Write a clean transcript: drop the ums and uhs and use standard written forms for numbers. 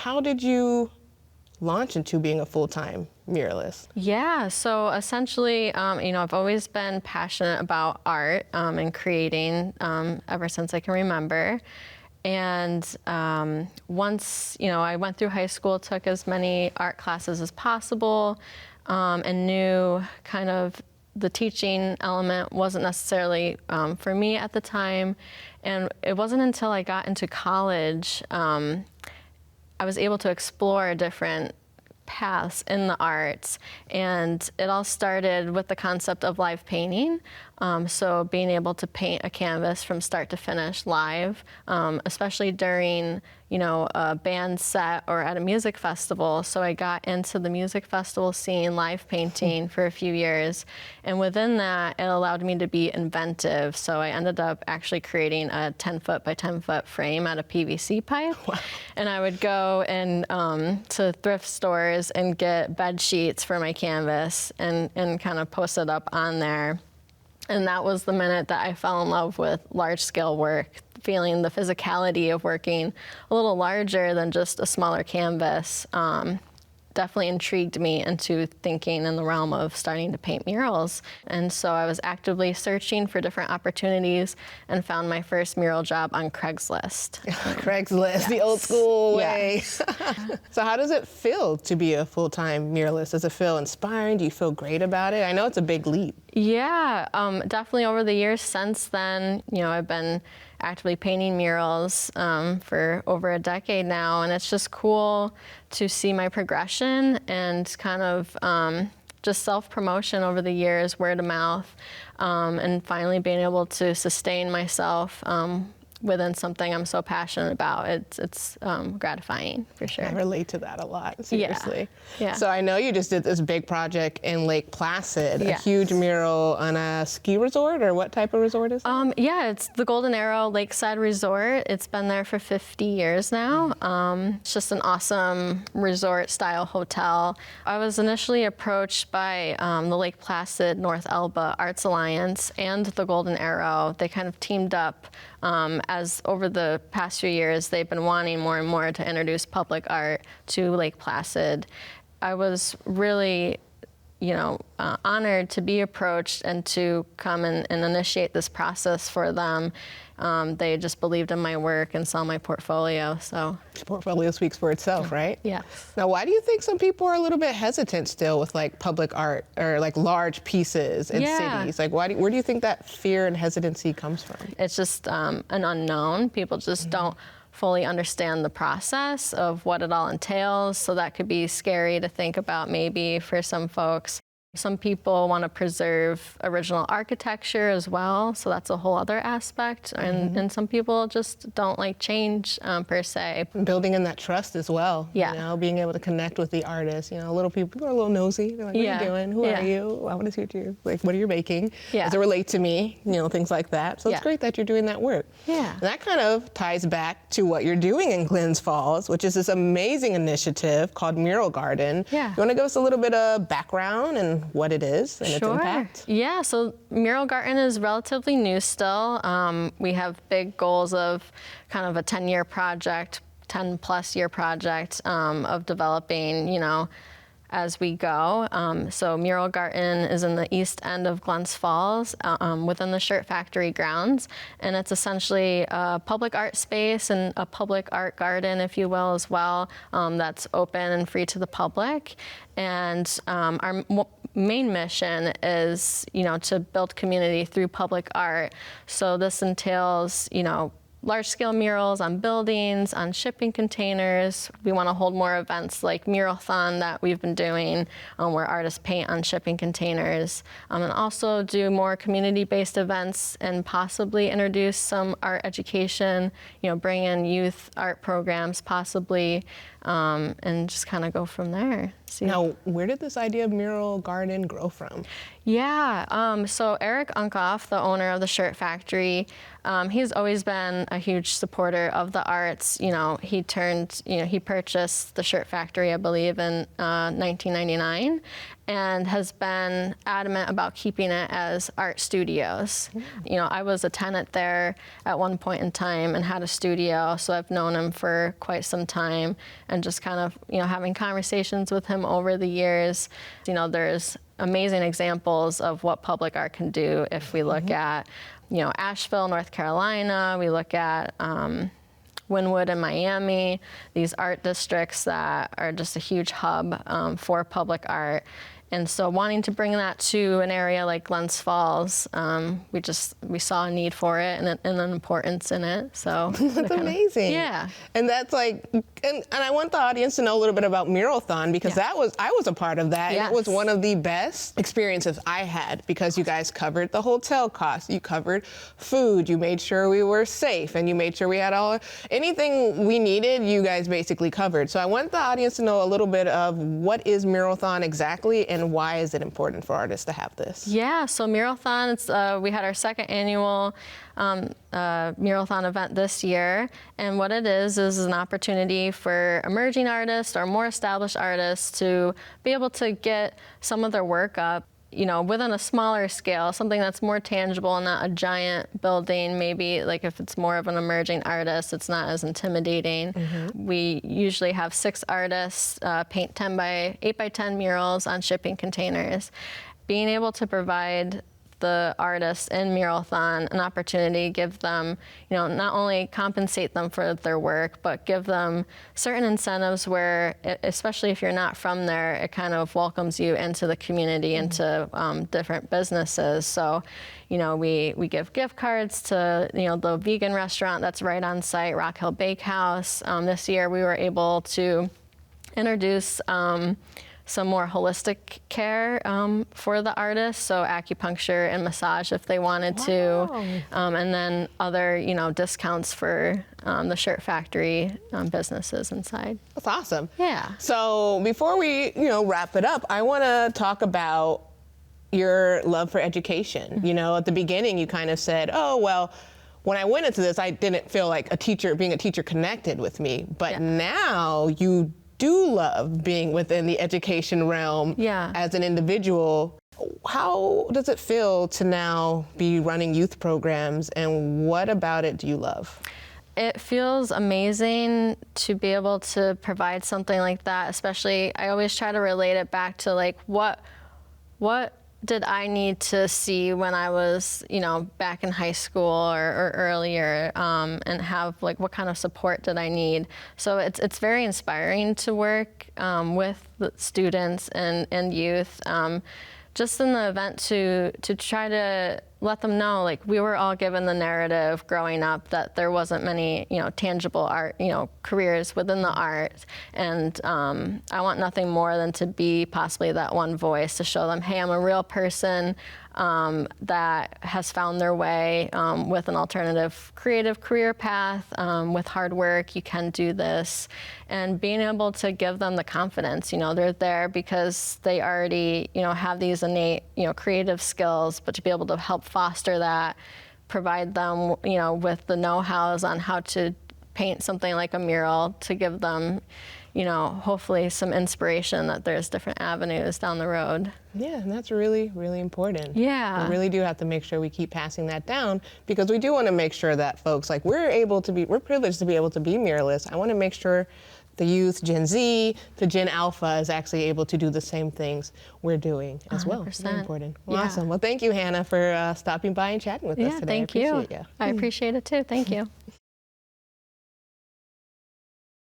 how did you launch into being a full-time muralist? Yeah, so essentially, I've always been passionate about art and creating ever since I can remember. And once, I went through high school, took as many art classes as possible, and knew kind of the teaching element wasn't necessarily for me at the time. And it wasn't until I got into college I was able to explore different paths in the arts, and it all started with the concept of live painting. So being able to paint a canvas from start to finish live, especially during a band set or at a music festival. So I got into the music festival scene, live painting for a few years, and within that it allowed me to be inventive. So I ended up actually creating a 10-foot by 10-foot frame out of PVC pipe. Wow. And I would go and to thrift stores and get bed sheets for my canvas and kind of post it up on there. And that was the minute that I fell in love with large-scale work, feeling the physicality of working a little larger than just a smaller canvas. Definitely intrigued me into thinking in the realm of starting to paint murals. And so I was actively searching for different opportunities and found my first mural job on Craigslist. Craigslist, yes. The old school way. Yeah. So how does it feel to be a full-time muralist? Does it feel inspiring? Do you feel great about it? I know it's a big leap. Yeah, definitely over the years since then, I've been actively painting murals for over a decade now, and it's just cool to see my progression and kind of just self-promotion over the years, word of mouth, and finally being able to sustain myself within something I'm so passionate about. It's gratifying, for sure. I relate to that a lot, seriously. Yeah. So I know you just did this big project in Lake Placid, yes. A huge mural on a ski resort, or what type of resort is it? Yeah, it's the Golden Arrow Lakeside Resort. It's been there for 50 years now. It's just an awesome resort-style hotel. I was initially approached by the Lake Placid North Elba Arts Alliance and the Golden Arrow. They kind of teamed up as over the past few years, they've been wanting more and more to introduce public art to Lake Placid. I was really, honored to be approached and to come and initiate this process for them. They just believed in my work and saw my portfolio, so. Your portfolio speaks for itself, right? Yeah. Now, why do you think some people are a little bit hesitant still with like public art or like large pieces in cities? Like, where do you think that fear and hesitancy comes from? It's just an unknown. People just don't fully understand the process of what it all entails, so that could be scary to think about maybe for some folks. Some people want to preserve original architecture as well, so that's a whole other aspect. And some people just don't like change per se. Building in that trust as well. Yeah. Being able to connect with the artist. Little people are a little nosy. They're like, what are you doing? Who are you? I want to see what you're, like, what are you making? Yeah. Does it relate to me? Things like that. So it's great that you're doing that work. Yeah. And that kind of ties back to what you're doing in Glens Falls, which is this amazing initiative called Mural Garden. Yeah. You want to give us a little bit of background and what it is and its impact? Yeah, so Mural Garden is relatively new still. We have big goals of kind of a 10-year project, 10-plus year project of developing, as we go. So Mural Garden is in the east end of Glens Falls within the Shirt Factory grounds. And it's essentially a public art space and a public art garden, if you will, as well, that's open and free to the public. And our main mission is, to build community through public art. So this entails, large-scale murals on buildings, on shipping containers. We want to hold more events like Muralthon that we've been doing, where artists paint on shipping containers, and also do more community-based events and possibly introduce some art education, bring in youth art programs possibly, and just kind of go from there. Now, where did this idea of Mural Garden grow from? Yeah, so Eric Unkoff, the owner of the Shirt Factory, he's always been a huge supporter of the arts. He purchased the Shirt Factory, I believe, in 1999, and has been adamant about keeping it as art studios. I was a tenant there at one point in time and had a studio, so I've known him for quite some time, and just kind of, having conversations with him over the years. There's amazing examples of what public art can do if we look at, Asheville, North Carolina, we look at Wynwood in Miami, these art districts that are just a huge hub for public art. And so wanting to bring that to an area like Glens Falls, we saw a need for it and an importance in it. So that's amazing. Yeah. And that's like, and I want the audience to know a little bit about Muralthon, because I was a part of that. Yes. And it was one of the best experiences I had, because you guys covered the hotel costs, you covered food, you made sure we were safe, and you made sure we had anything we needed, you guys basically covered. So I want the audience to know a little bit of what is Muralthon exactly, and why is it important for artists to have this? Yeah, so Muralthon, we had our second annual Muralthon event this year, and what it is an opportunity for emerging artists or more established artists to be able to get some of their work up, within a smaller scale, something that's more tangible and not a giant building. Maybe like if it's more of an emerging artist, it's not as intimidating. We usually have 6 artists paint 8 by 10 murals on shipping containers. Being able to provide the artists in Muralthon an opportunity, give them, not only compensate them for their work, but give them certain incentives where, especially if you're not from there, it kind of welcomes you into the community, into different businesses. So, we give gift cards to, the vegan restaurant that's right on site, Rock Hill Bakehouse. This year we were able to introduce some more holistic care for the artists, so acupuncture and massage if they wanted to, and then other, discounts for the Shirt Factory businesses inside. That's awesome. Yeah. So before we, wrap it up, I want to talk about your love for education. At the beginning, you kind of said, oh, well, when I went into this, I didn't feel like being a teacher connected with me, but now you do love being within the education realm as an individual. How does it feel to now be running youth programs, and what about it do you love? It feels amazing to be able to provide something like that, especially I always try to relate it back to like what did I need to see when I was, back in high school or earlier, and have like what kind of support did I need? So it's very inspiring to work with the students and youth. Just in the event to try to let them know, like, we were all given the narrative growing up that there wasn't many, tangible art, careers within the art. And I want nothing more than to be possibly that one voice to show them, hey, I'm a real person that has found their way with an alternative creative career path. With hard work, you can do this. And being able to give them the confidence, they're there because they already, have these innate, creative skills, but to be able to help foster that, provide them, with the know-hows on how to paint something like a mural, to give them, hopefully some inspiration that there's different avenues down the road. Yeah, and that's really, really important. Yeah. We really do have to make sure we keep passing that down, because we do want to make sure that folks, like, we're privileged to be able to be muralists. I want to make sure the youth, Gen Z, to Gen Alpha is actually able to do the same things we're doing as 100%. Well. Very important. Well, awesome. Well, thank you, Hannah, for stopping by and chatting with us today. Thank you. I appreciate it too. Thank you.